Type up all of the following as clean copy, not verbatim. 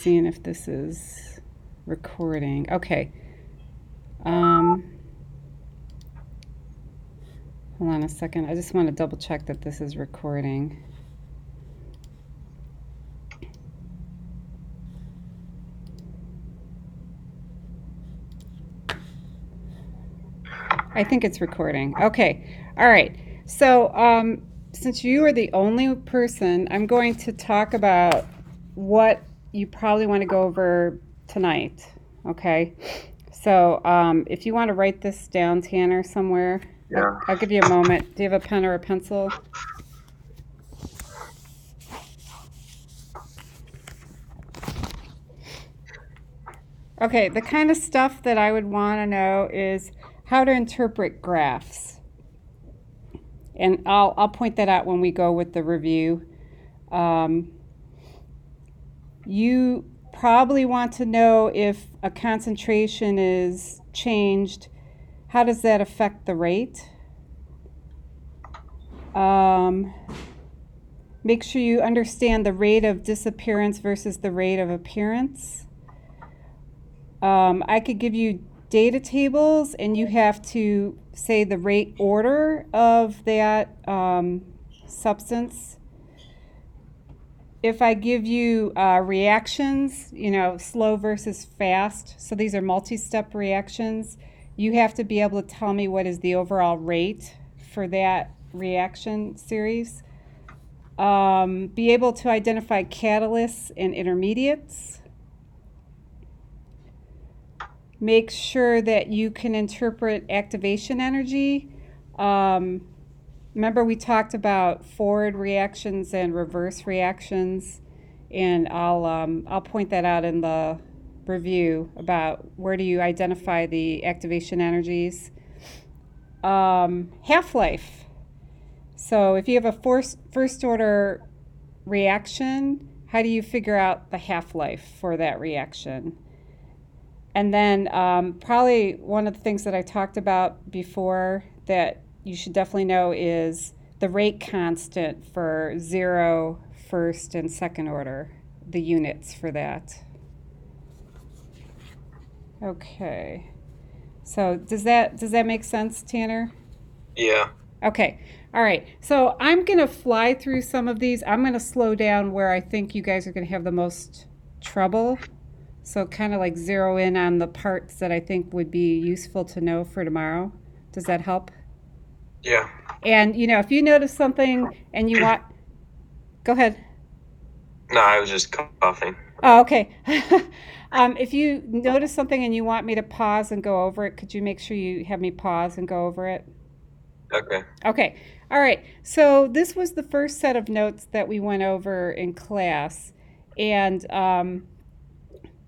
seeing if this is recording. Okay. Hold on a second. I just want to double check that this is recording. I think it's recording. Okay. All right. So, since you are the only person, I'm going to talk about what you probably want to go over tonight. Okay. So, if you want to write this down, Tanner, somewhere, Yeah. I'll give you a moment. Do you have a pen or a pencil? Okay. The kind of stuff that I would want to know is how to interpret graphs. And I'll point that out when we go with the review. You probably want to know if a concentration is changed, how does that affect the rate? Make sure you understand the rate of disappearance versus the rate of appearance. I could give you data tables, and you have to say the rate order of that substance. If I give you reactions, slow versus fast, so these are multi-step reactions, you have to be able to tell me what is the overall rate for that reaction series. Be able to identify catalysts and intermediates. Make sure that you can interpret activation energy. Remember we talked about forward reactions and reverse reactions, and I'll point that out in the review about where do you identify the activation energies. Half-life. So if you have a first order reaction, how do you figure out the half-life for that reaction? And then probably one of the things that I talked about before that you should definitely know is the rate constant for 0, first, and second order, the units for that. Okay. So does that make sense, Tanner? Yeah. Okay. All right. So I'm going to fly through some of these. I'm going to slow down where I think you guys are going to have the most trouble. So kind of like zero in on the parts that I think would be useful to know for tomorrow. Does that help? Yeah. And, if you notice something and you want, go ahead. No, I was just coughing. Oh, okay. If you notice something and you want me to pause and go over it, could you make sure you have me pause and go over it? Okay. Okay. All right. So this was the first set of notes that we went over in class. And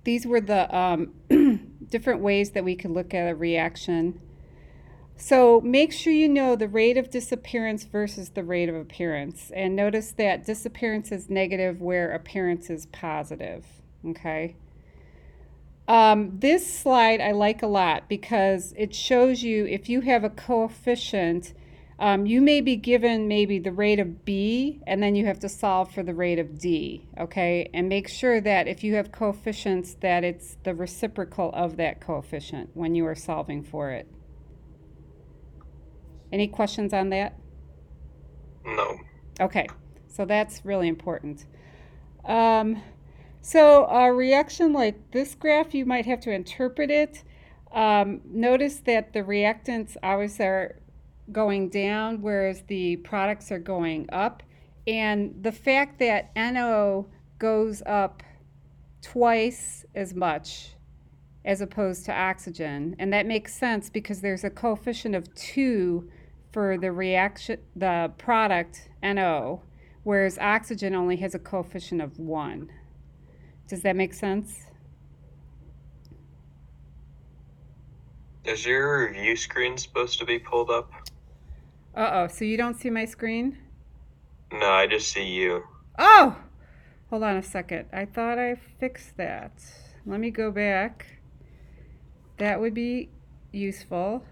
these were the different ways that we could look at a reaction. So make sure you know the rate of disappearance versus the rate of appearance. And notice that disappearance is negative where appearance is positive. Okay. This slide I like a lot because it shows you if you have a coefficient, you may be given maybe the rate of B, and then you have to solve for the rate of D, okay? And make sure that if you have coefficients that it's the reciprocal of that coefficient when you are solving for it. Any questions on that? No. Okay, so that's really important. So a reaction like this graph, you might have to interpret it. Notice that the reactants always are going down, whereas the products are going up. And the fact that NO goes up twice as much as opposed to oxygen, and that makes sense because there's a coefficient of 2 for the reaction, the product NO, whereas oxygen only has a coefficient of 1. Does that make sense? Is your review screen supposed to be pulled up? Uh-oh, so you don't see my screen? No, I just see you. Oh! Hold on a second. I thought I fixed that. Let me go back. That would be useful.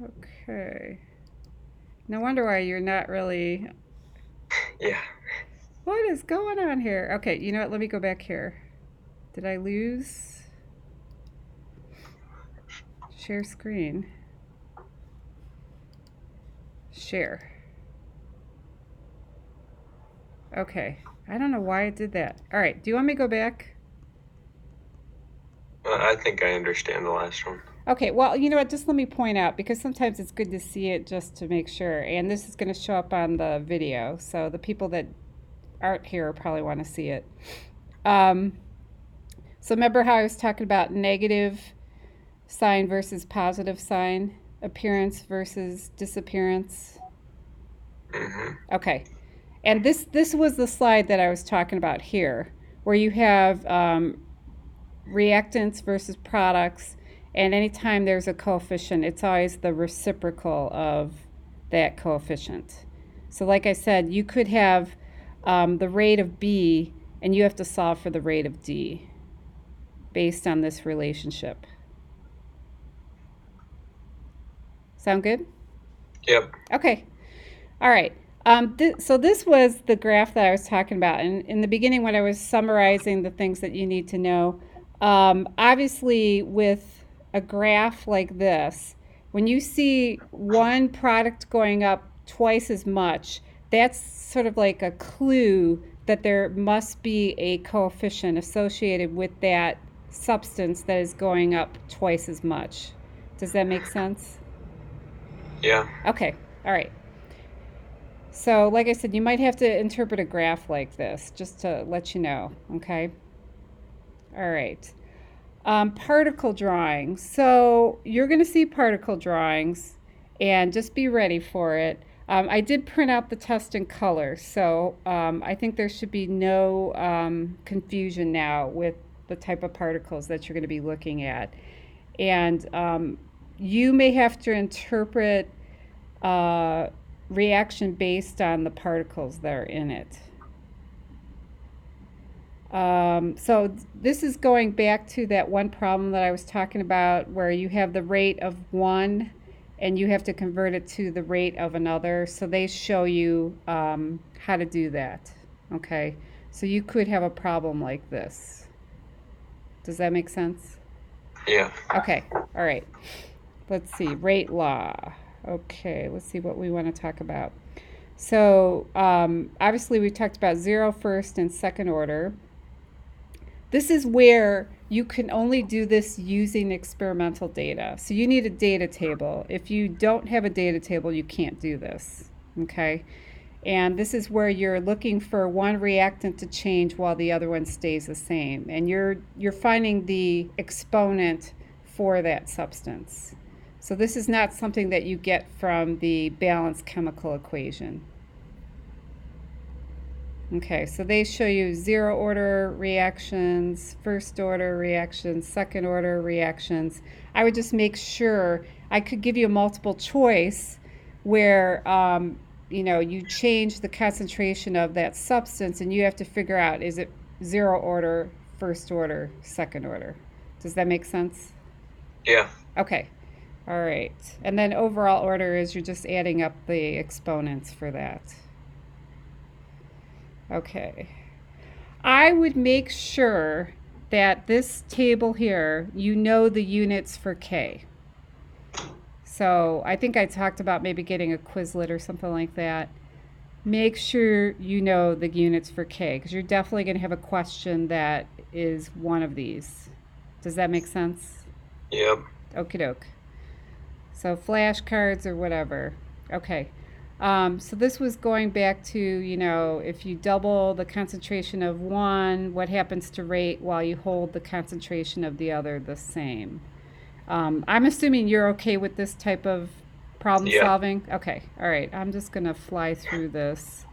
Okay. No wonder why you're not really... Yeah. Whoa, what is going on here? Okay, you know what? Let me go back here. Did I lose? Share screen. Share. Okay. I don't know why it did that. All right. Do you want me to go back? I think I understand the last one. Okay. Well, you know what? Just let me point out because sometimes it's good to see it just to make sure. And this is going to show up on the video. So the people that aren't here probably want to see it. So remember how I was talking about negative sign versus positive sign, appearance versus disappearance? Mm-hmm. Okay. And this was the slide that I was talking about here, where you have reactants versus products, and anytime there's a coefficient, it's always the reciprocal of that coefficient. So like I said, you could have the rate of B, and you have to solve for the rate of D based on this relationship. Sound good? Yep. Okay. All right. So this was the graph that I was talking about. And in the beginning, when I was summarizing the things that you need to know, obviously with a graph like this, when you see one product going up twice as much, that's sort of like a clue that there must be a coefficient associated with that substance that is going up twice as much. Does that make sense? Yeah. Okay. All right. So, like I said, you might have to interpret a graph like this just to let you know, okay? All right. Particle drawing. So, you're going to see particle drawings and just be ready for it. I did print out the test in color, so I think there should be no confusion now with the type of particles that you're going to be looking at. And you may have to interpret reaction based on the particles that are in it. So this is going back to that one problem that I was talking about where you have the rate of one and you have to convert it to the rate of another. So they show you how to do that. Okay, so you could have a problem like this. Does that make sense? Yeah. Okay, all right. Let's see, rate law. Okay, let's see what we want to talk about. So obviously we talked about zero, first, and second order. This is where you can only do this using experimental data. So you need a data table. If you don't have a data table, you can't do this, okay? And this is where you're looking for one reactant to change while the other one stays the same. And you're finding the exponent for that substance. So this is not something that you get from the balanced chemical equation. Okay, so they show you zero order reactions, first order reactions, second order reactions. I would just make sure, I could give you a multiple choice where you change the concentration of that substance and you have to figure out, is it zero order, first order, second order? Does that make sense? Yeah. Okay. All right. And then overall order is you're just adding up the exponents for that. Okay. I would make sure that this table here, you know the units for K. So I think I talked about maybe getting a Quizlet or something like that. Make sure you know the units for K because you're definitely going to have a question that is one of these. Does that make sense? Yep. Okie doke. So flashcards or whatever. Okay. So this was going back to, if you double the concentration of one, what happens to rate while you hold the concentration of the other the same? I'm assuming you're okay with this type of problem solving? Okay. All right. I'm just going to fly through this.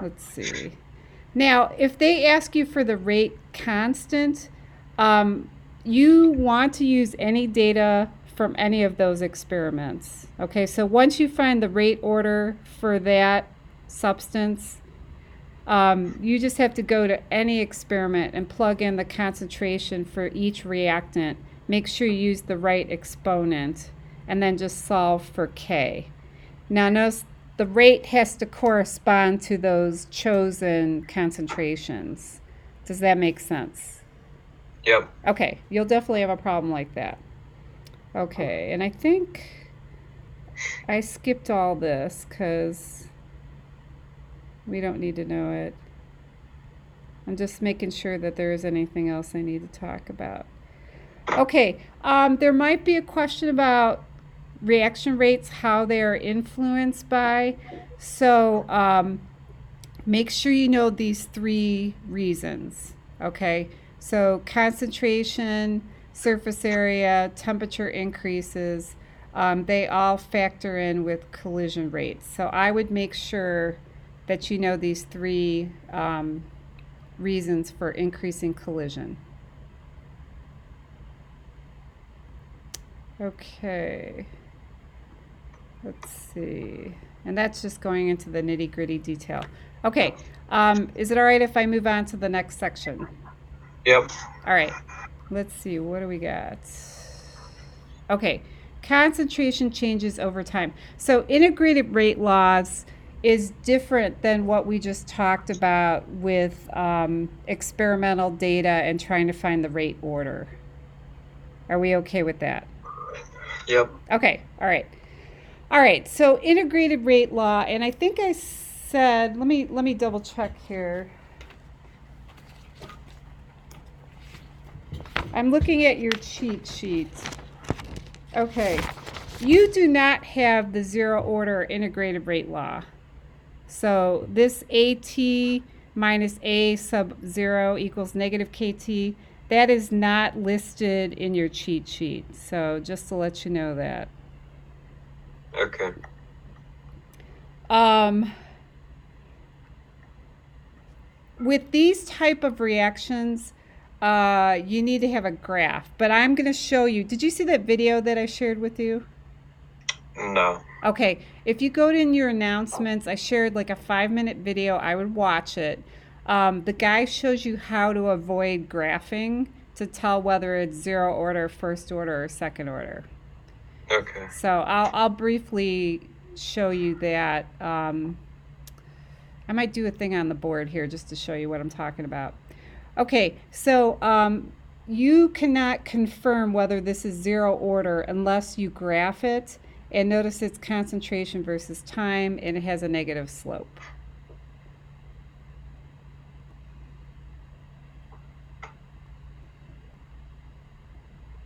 Let's see. Now, if they ask you for the rate constant, you want to use any data from any of those experiments. Okay, so once you find the rate order for that substance, you just have to go to any experiment and plug in the concentration for each reactant. Make sure you use the right exponent and then just solve for K. Now notice the rate has to correspond to those chosen concentrations. Does that make sense? Yep. Okay, you'll definitely have a problem like that. Okay, and I think I skipped all this because we don't need to know it. I'm just making sure that there is anything else I need to talk about. Okay, there might be a question about reaction rates, how they are influenced by. So make sure you know these three reasons, okay? So concentration, surface area, temperature increases, they all factor in with collision rates. So I would make sure that you know these three reasons for increasing collision. Okay, let's see. And that's just going into the nitty-gritty detail. Okay, is it all right if I move on to the next section? Yep. All right, let's see, what do we got? Okay, concentration changes over time. So integrated rate laws is different than what we just talked about with experimental data and trying to find the rate order. Are we okay with that? Yep. Okay, all right. All right, so integrated rate law, and I think I said, let me double check here. I'm looking at your cheat sheet. Okay, you do not have the zero order integrated rate law. So this AT minus A sub 0 equals negative KT, that is not listed in your cheat sheet. So just to let you know that. Okay. With these type of reactions, you need to have a graph. But I'm going to show you. Did you see that video that I shared with you? No. Okay, if you go in your announcements, I shared like a 5-minute video. I would watch it. The guy shows you how to avoid graphing to tell whether it's zero order, first order, or second order. Okay. So I'll briefly show you that. I might do a thing on the board here just to show you what I'm talking about. Okay, so you cannot confirm whether this is zero order unless you graph it. And notice it's concentration versus time, and it has a negative slope.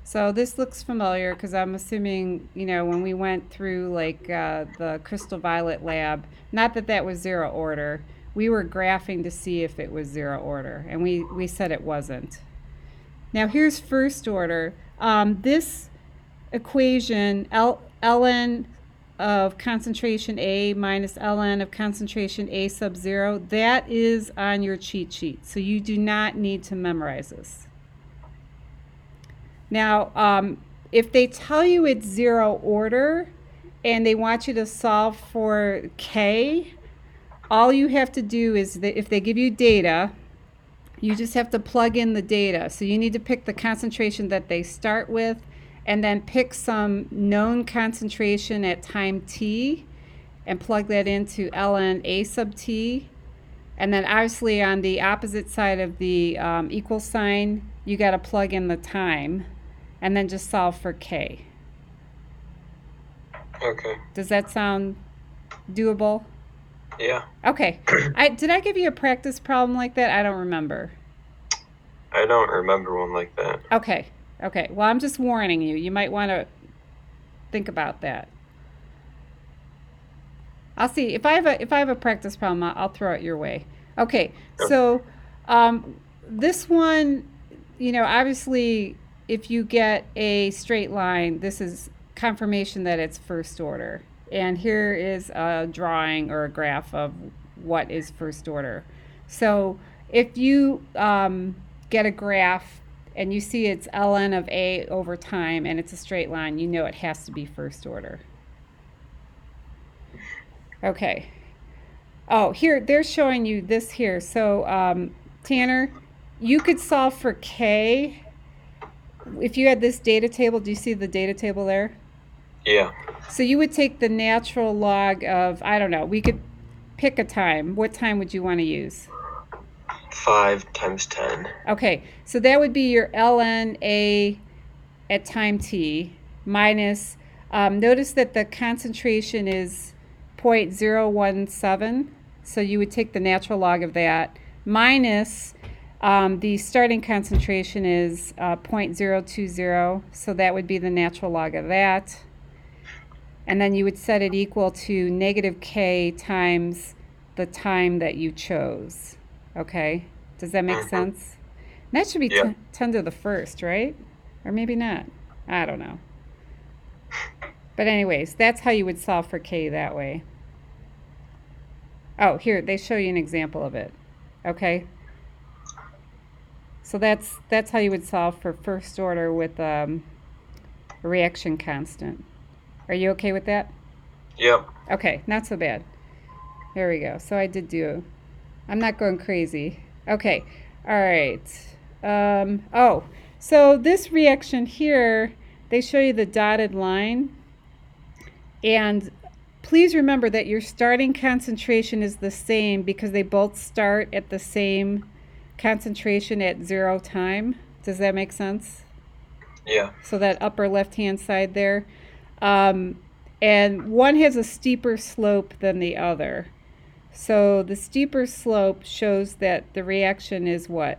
So this looks familiar because I'm assuming, you know, when we went through like the crystal violet lab, not that that was zero order, we were graphing to see if it was zero order, and we said it wasn't. Now here's first order. This equation, ln of concentration A minus ln of concentration A sub 0, that is on your cheat sheet. So you do not need to memorize this. Now, if they tell you it's zero order and they want you to solve for K, all you have to do is that if they give you data, you just have to plug in the data. So you need to pick the concentration that they start with and then pick some known concentration at time t and plug that into ln A sub t. And then obviously on the opposite side of the equal sign, you got to plug in the time and then just solve for K. Okay. Does that sound doable? Yeah. Okay. Did I give you a practice problem like that? I don't remember. I don't remember one like that. Okay. Okay. Well, I'm just warning you. You might want to think about that. I'll see if I have a practice problem. I'll throw it your way. Okay. So this one, you know, obviously, if you get a straight line, this is confirmation that it's first order. And here is a drawing or a graph of what is first order. So if you get a graph and you see it's ln of A over time and it's a straight line, you know it has to be first order. Okay. Oh, here, they're showing you this here. So, Tanner, you could solve for K. If you had this data table, do you see the data table there? Yeah. So you would take the natural log of, I don't know, we could pick a time. What time would you want to use? 5 times 10. Okay, so that would be your ln A at time t minus, notice that the concentration is 0.017, so you would take the natural log of that, minus the starting concentration is 0.020, so that would be the natural log of that. And then you would set it equal to negative k times the time that you chose. Okay? Does that make sense? And that should be Yeah. 10 to the first, right? Or maybe not. I don't know. But anyways, that's how you would solve for k that way. Oh, here, they show you an example of it. Okay? So that's how you would solve for first order with a reaction constant. Are you okay with that? Yep. Okay, not so bad. There we go. So I did do. I'm not going crazy. Okay. All right. Oh, so this reaction here, they show you the dotted line. And please remember that your starting concentration is the same because they both start at the same concentration at 0 time. Does that make sense? Yeah. So that upper left-hand side there. And one has a steeper slope than the other. So the steeper slope shows that the reaction is what?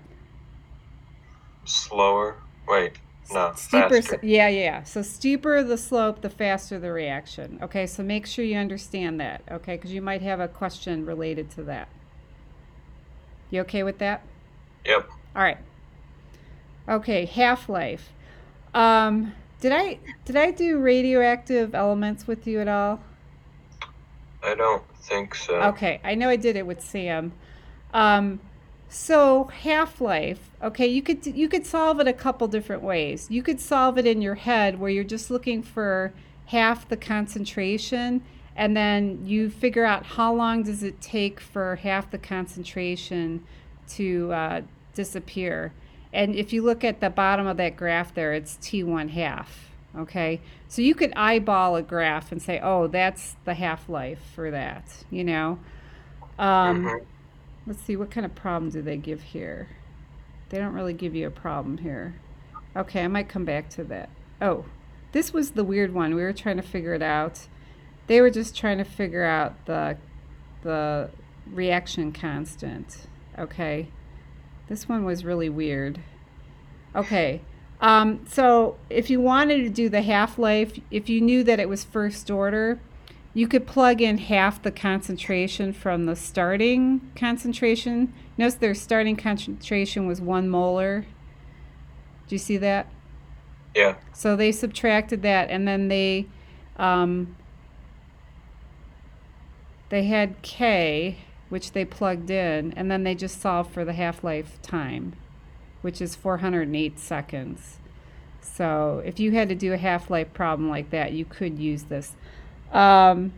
Slower. Wait. No, Steeper, faster. yeah. So steeper the slope, the faster the reaction. Okay, so make sure you understand that, okay, because you might have a question related to that. You okay with that? Yep. All right. Okay, half-life. Did I do radioactive elements with you at all? I don't think so. Okay, I know I did it with Sam. So half-life, okay, you could solve it a couple different ways. You could solve it in your head where you're just looking for half the concentration, and then you figure out how long does it take for half the concentration to disappear. And if you look at the bottom of that graph there, it's T1 half. Okay, so you could eyeball a graph and say, oh, that's the half-life for that, you know. Let's see, what kind of problem do they give here? They don't really give you a problem here. Okay, I might come back to that. Oh, this was the weird one. We were trying to figure it out. They were just trying to figure out the reaction constant. Okay, this one was really weird. Okay, so if you wanted to do the half-life, if you knew that it was first order, you could plug in half the concentration from the starting concentration. Notice their starting concentration was 1 molar. Do you see that? Yeah. So they subtracted that, and then they had K, which they plugged in, and then they just solved for the half-life time, which is 408 seconds. So if you had to do a half-life problem like that, you could use this. Yeah.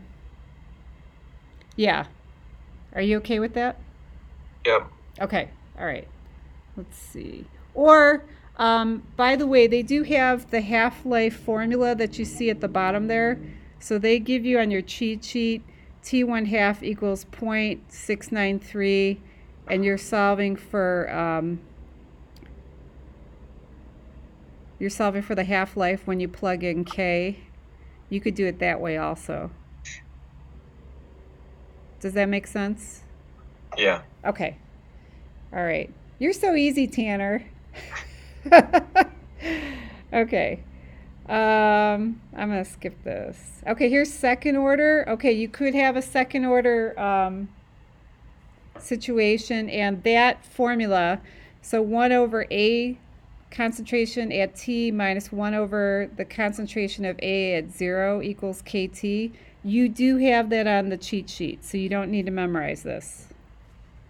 Are you okay with that? Yep. Okay. All right. Let's see. Or, by the way, they do have the half-life formula that you see at the bottom there. So they give you on your cheat sheet T1 half equals 0.693, and you're solving for the half-life when you plug in K. You could do it that way also. Does that make sense? Yeah. Okay. All right. You're so easy, Tanner. Okay. I'm going to skip this. Okay, here's second order. Okay, you could have a second order situation, and that formula, so 1 over A concentration at T minus 1 over the concentration of A at 0 equals KT. You do have that on the cheat sheet, so you don't need to memorize this.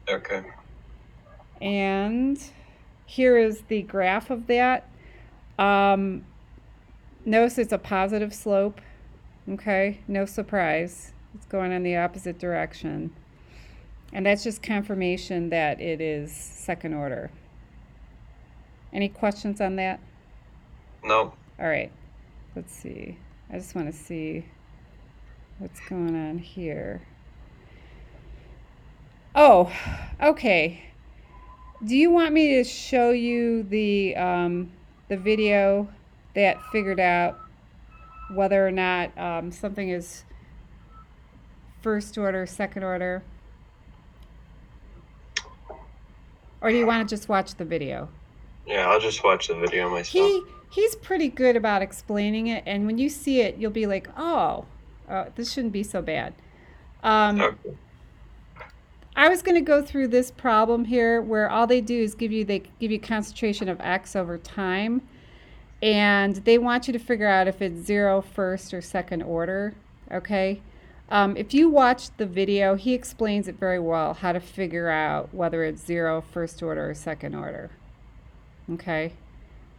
Okay. And here is the graph of that. Notice it's a positive slope. Okay, no surprise. It's going in the opposite direction. And that's just confirmation that it is second order. Any questions on that? No. All right. Let's see. I just want to see what's going on here. Oh, okay. Do you want me to show you the video that figured out whether or not something is first order, second order? Or do you want to just watch the video? Yeah, I'll just watch the video myself. He's pretty good about explaining it, and when you see it, you'll be like, oh, this shouldn't be so bad. Okay. I was going to go through this problem here where all they do is they give you concentration of x over time, and they want you to figure out if it's zero, first, or second order. Okay. If you watch the video, he explains it very well how to figure out whether it's zero, first order, or second order. Okay.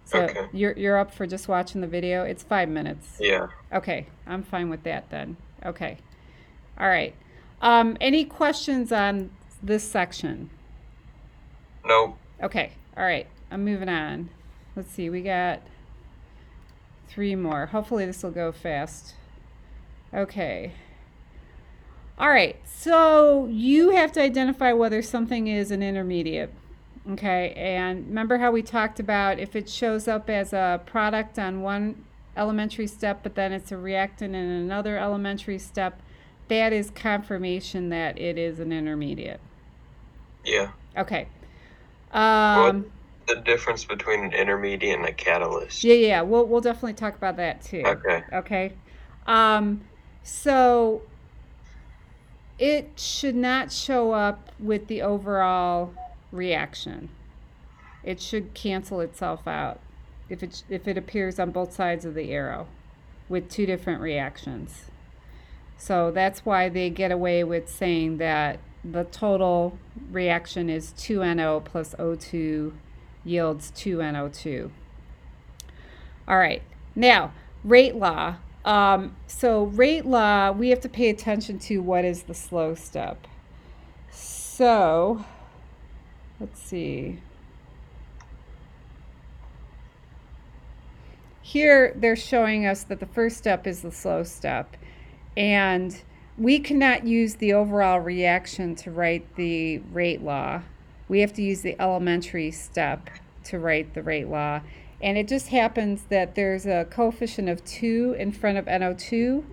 So Okay. you're up for just watching the video? It's 5 minutes. Yeah. Okay, I'm fine with that then. Okay. All right. Any questions on this section? Nope. Okay. All right. I'm moving on. Let's see. We got 3 more. Hopefully this will go fast. Okay. All right. So you have to identify whether something is an intermediate. Okay. And remember how we talked about if it shows up as a product on one elementary step, but then it's a reactant in another elementary step, that is confirmation that it is an intermediate. Yeah. Okay. What's the difference between an intermediate and a catalyst? Yeah. We'll definitely talk about that too. Okay. Okay. So it should not show up with the overall reaction. It should cancel itself out if it appears on both sides of the arrow with 2 different reactions. So that's why they get away with saying that the total reaction is 2NO plus O2 yields 2NO2. All right. Now, rate law. So rate law, we have to pay attention to what is the slow step. So let's see. Here they're showing us that the first step is the slow step, and we cannot use the overall reaction to write the rate law. We have to use the elementary step to write the rate law. And it just happens that there's a coefficient of 2 in front of NO2,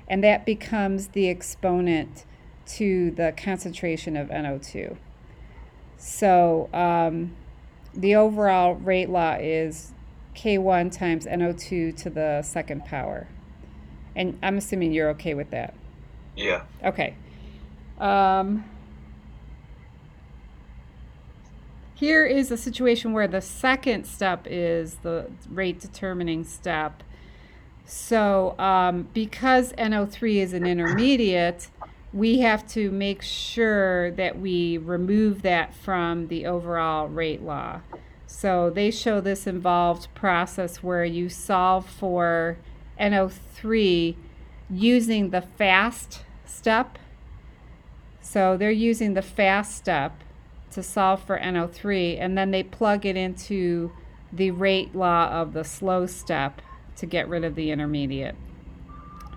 and that becomes the exponent to the concentration of NO2. So the overall rate law is K1 times NO2 to the second power. And I'm assuming you're okay with that. Yeah. Okay. Here is a situation where the second step is the rate determining step. So because NO3 is an intermediate, we have to make sure that we remove that from the overall rate law. So they show this involved process where you solve for NO3 using the fast step. So they're using the fast step to solve for NO3, and then they plug it into the rate law of the slow step to get rid of the intermediate.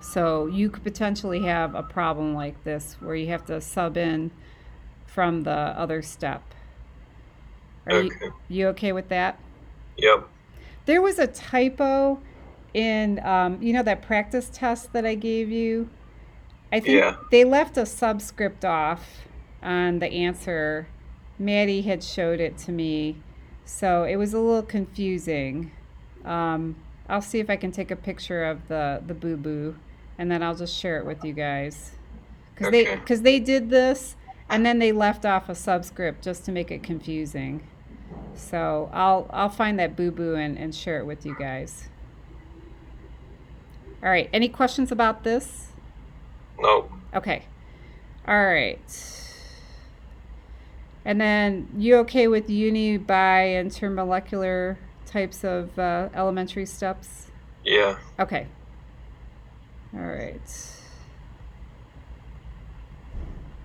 So you could potentially have a problem like this where you have to sub in from the other step. Are you okay with that? Yep. There was a typo in, that practice test that I gave you. I think they left a subscript off on the answer. Maddie had showed it to me, so it was a little confusing. I'll see if I can take a picture of the boo-boo, and then I'll just share it with you guys. Because they did this, and then they left off a subscript just to make it confusing. So I'll find that boo-boo and share it with you guys. All right, any questions about this? No. Okay. All right. And then you okay with uni, bi, and intermolecular types of elementary steps? Yeah. Okay. All right.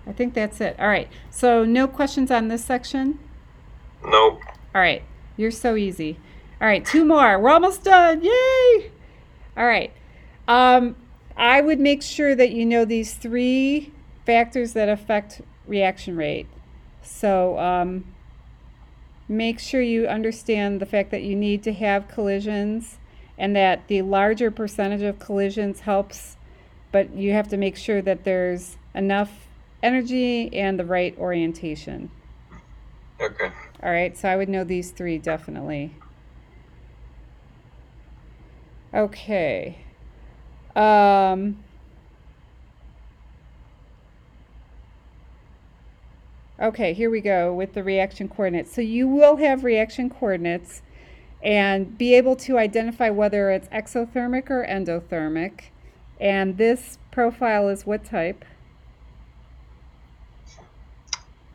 I think that's it. All right. So no questions on this section? Nope. All right. You're so easy. All right, 2 more. We're almost done. Yay! All right. Um, I would make sure that you know these three factors that affect reaction rate. So make sure you understand the fact that you need to have collisions and that the larger percentage of collisions helps, but you have to make sure that there's enough energy and the right orientation. Okay. All right, so I would know these three definitely. Okay. Okay, here we go with the reaction coordinates. So you will have reaction coordinates and be able to identify whether it's exothermic or endothermic. And this profile is what type?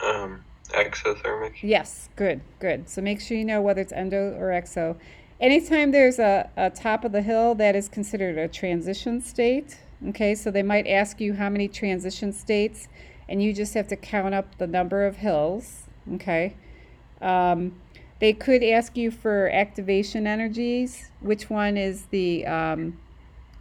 Exothermic. Yes, good, good. So make sure you know whether it's endo or exo. Anytime there's a top of the hill, that is considered a transition state. Okay, so they might ask you how many transition states, and you just have to count up the number of hills. Okay. They could ask you for activation energies. Which one is the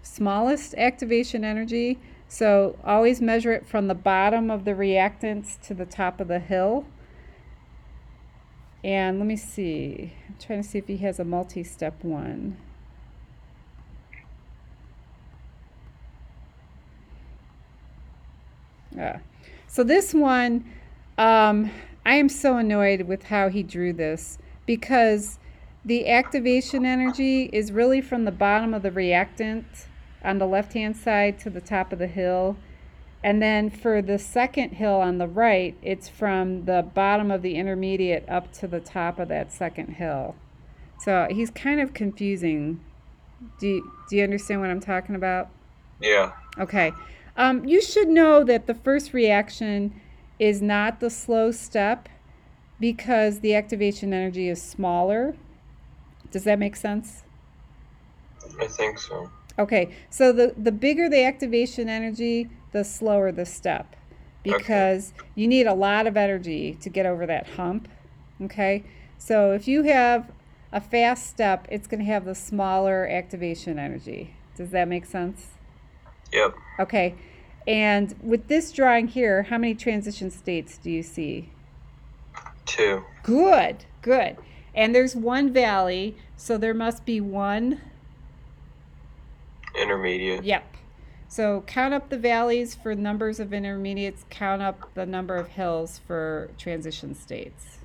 smallest activation energy? So always measure it from the bottom of the reactants to the top of the hill. And let me see. I'm trying to see if he has a multi-step one. So this one, I am so annoyed with how he drew this because the activation energy is really from the bottom of the reactant on the left-hand side to the top of the hill. And then for the second hill on the right, it's from the bottom of the intermediate up to the top of that second hill. So he's kind of confusing. Do you understand what I'm talking about? Yeah. Okay. You should know that the first reaction is not the slow step because the activation energy is smaller. Does that make sense? I think so. Okay, so the bigger the activation energy, the slower the step because you need a lot of energy to get over that hump. Okay, so if you have a fast step, it's going to have the smaller activation energy. Does that make sense? Yep. Okay, and with this drawing here, how many transition states do you see? 2. Good, good. And there's one valley, so there must be one intermediate. Yep. So count up the valleys for numbers of intermediates, count up the number of hills for transition states.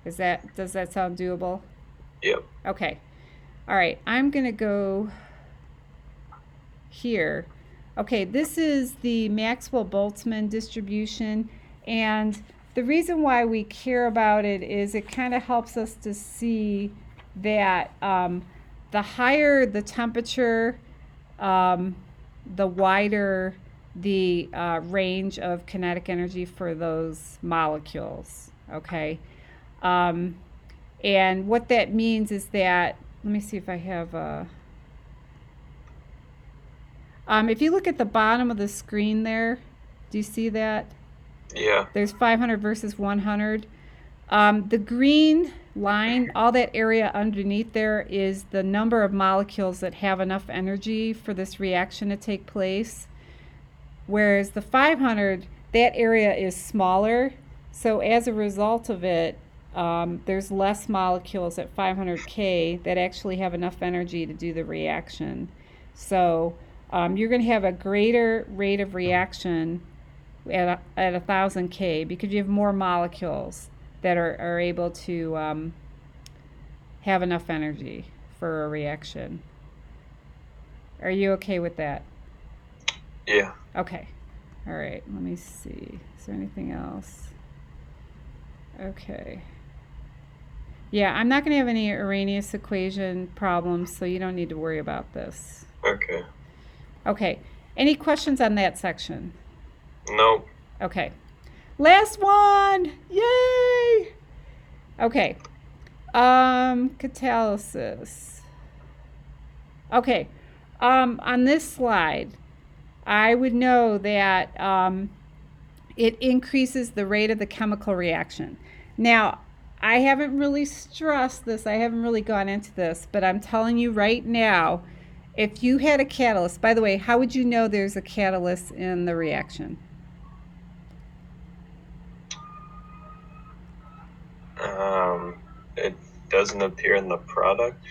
Does that sound doable? Yep. Okay. All right, I'm going to go here. Okay, this is the Maxwell-Boltzmann distribution, and the reason why we care about it is it kind of helps us to see that the higher the temperature, the wider the range of kinetic energy for those molecules. Okay. And what that means is that, let me see if I have a. If you look at the bottom of the screen there, do you see that? Yeah. There's 500 versus 100. The green line, all that area underneath there is the number of molecules that have enough energy for this reaction to take place. Whereas the 500, that area is smaller. So as a result of it, there's less molecules at 500 K that actually have enough energy to do the reaction. So you're going to have a greater rate of reaction at 1000 K because you have more molecules that are able to have enough energy for a reaction. Are you okay with that? Yeah. Okay. All right. Let me see. Is there anything else? Okay. Yeah, I'm not going to have any Arrhenius equation problems, so you don't need to worry about this. Okay. Okay. Any questions on that section? Nope. Okay. Last one! Yay! Okay. Catalysis. Okay. On this slide, I would know that it increases the rate of the chemical reaction. Now, I haven't really stressed this. I haven't really gone into this, but I'm telling you right now, If you had a catalyst, by the way, how would you know there's a catalyst in the reaction? It doesn't appear in the product.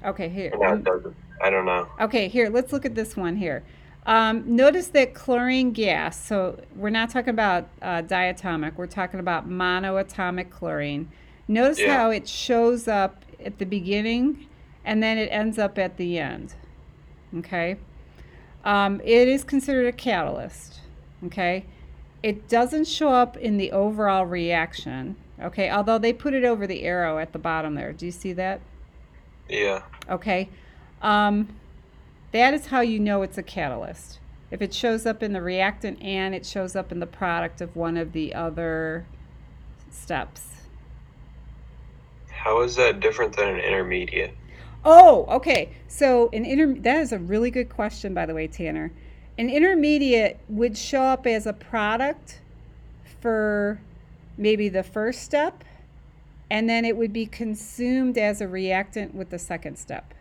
Okay, here. No, it doesn't. I don't know. Okay, here, let's look at this one here. Notice that chlorine gas, so we're not talking about diatomic, we're talking about monoatomic chlorine. Notice Yeah. how it shows up at the beginning and then it ends up at the end. Okay? It is considered a catalyst. Okay? It doesn't show up in the overall reaction. Okay, although they put it over the arrow at the bottom there. Do you see that? Yeah. Okay. That is how you know it's a catalyst. If it shows up in the reactant and it shows up in the product of one of the other steps. How is that different than an intermediate? Oh, okay. So that is a really good question, by the way, Tanner. An intermediate would show up as a product for maybe the first step, and then it would be consumed as a reactant with the second step.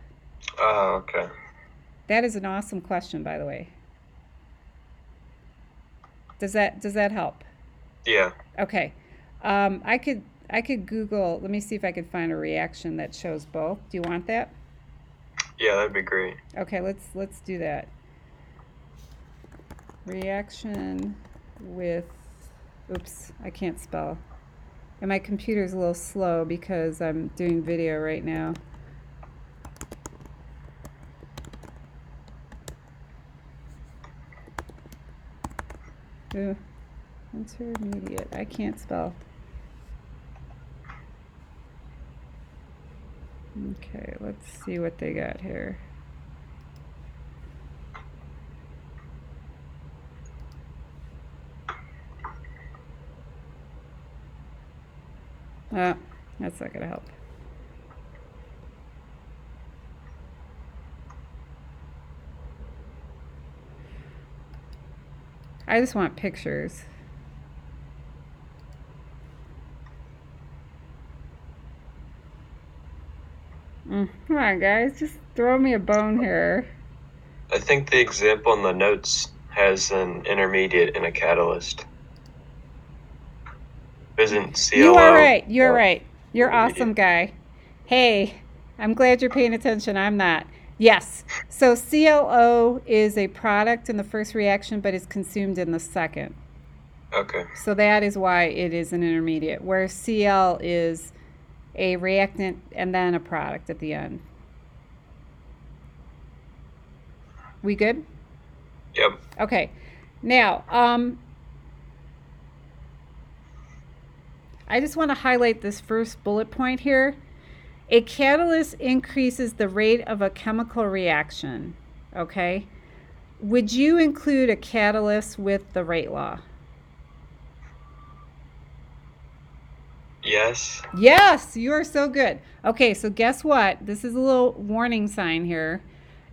Oh, okay. That is an awesome question, by the way. Does that help? Yeah. Okay. I could Google. Let me see if I could find a reaction that shows both. Do you want that? Yeah, that'd be great. Okay, let's do that. Reaction with. Oops, I can't spell. And my computer's a little slow because I'm doing video right now. Intermediate. I can't spell. Okay, let's see what they got here. That's not going to help. I just want pictures. Come on, guys, just throw me a bone here. I think the example in the notes has an intermediate and a catalyst. Isn't CLO? You are right. You're right. You're awesome, guy. Hey, I'm glad you're paying attention. I'm not. Yes. So CLO is a product in the first reaction, but is consumed in the second. Okay. So that is why it is an intermediate, where Cl is a reactant and then a product at the end. We good? Yep. Okay. Now, I just want to highlight this first bullet point here. A catalyst increases the rate of a chemical reaction. Okay? Would you include a catalyst with the rate law? Yes. Yes, you are so good. Okay, so guess what? This is a little warning sign here.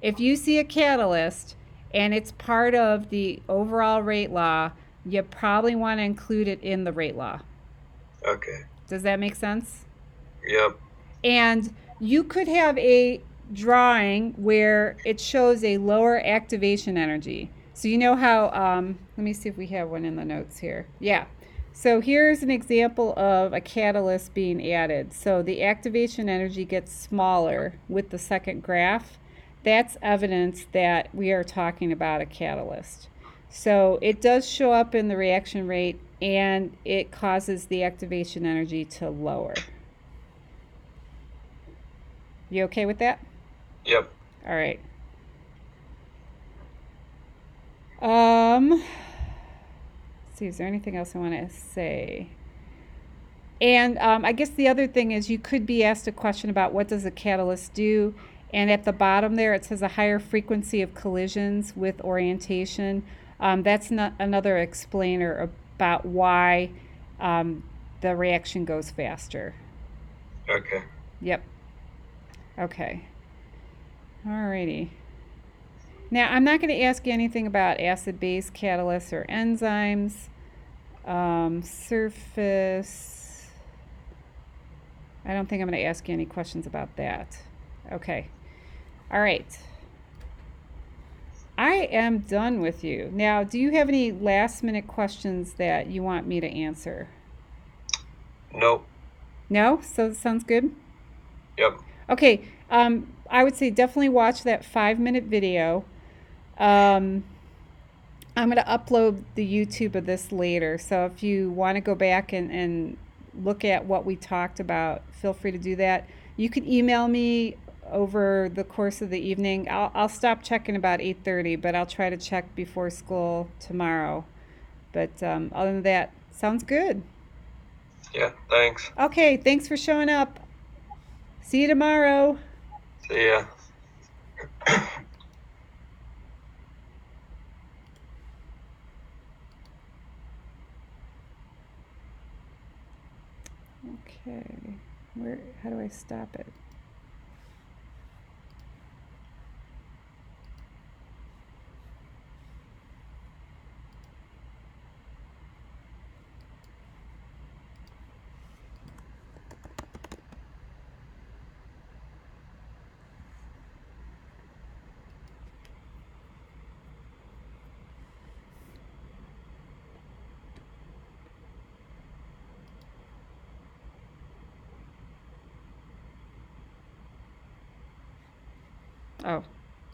If you see a catalyst and it's part of the overall rate law, you probably want to include it in the rate law. Okay. Does that make sense? Yep. And you could have a drawing where it shows a lower activation energy. So you know how, let me see if we have one in the notes here. Yeah. So here's an example of a catalyst being added. So the activation energy gets smaller with the second graph. That's evidence that we are talking about a catalyst. So it does show up in the reaction rate and it causes the activation energy to lower. You okay with that? Yep. All right. Let's see, is there anything else I want to say? And I guess the other thing is you could be asked a question about what does a catalyst do, and at the bottom there it says a higher frequency of collisions with orientation. That's not another explainer about why the reaction goes faster. Okay. Yep. Okay. Alrighty. Now, I'm not going to ask you anything about acid-base catalysts or enzymes. Surface. I don't think I'm going to ask you any questions about that. Okay. All right. I am done with you. Now, do you have any last minute questions that you want me to answer? Nope. No? So sounds good? Yep. Okay, I would say definitely watch that 5 minute video. Um, I'm going to upload the YouTube of this later. So if you want to go back and look at what we talked about, feel free to do that. You can email me over the course of the evening. I'll stop checking about 8:30, but I'll try to check before school tomorrow. But other than that, sounds good. Yeah, thanks. Okay, thanks for showing up. See you tomorrow. See ya. Okay, how do I stop it? Oh.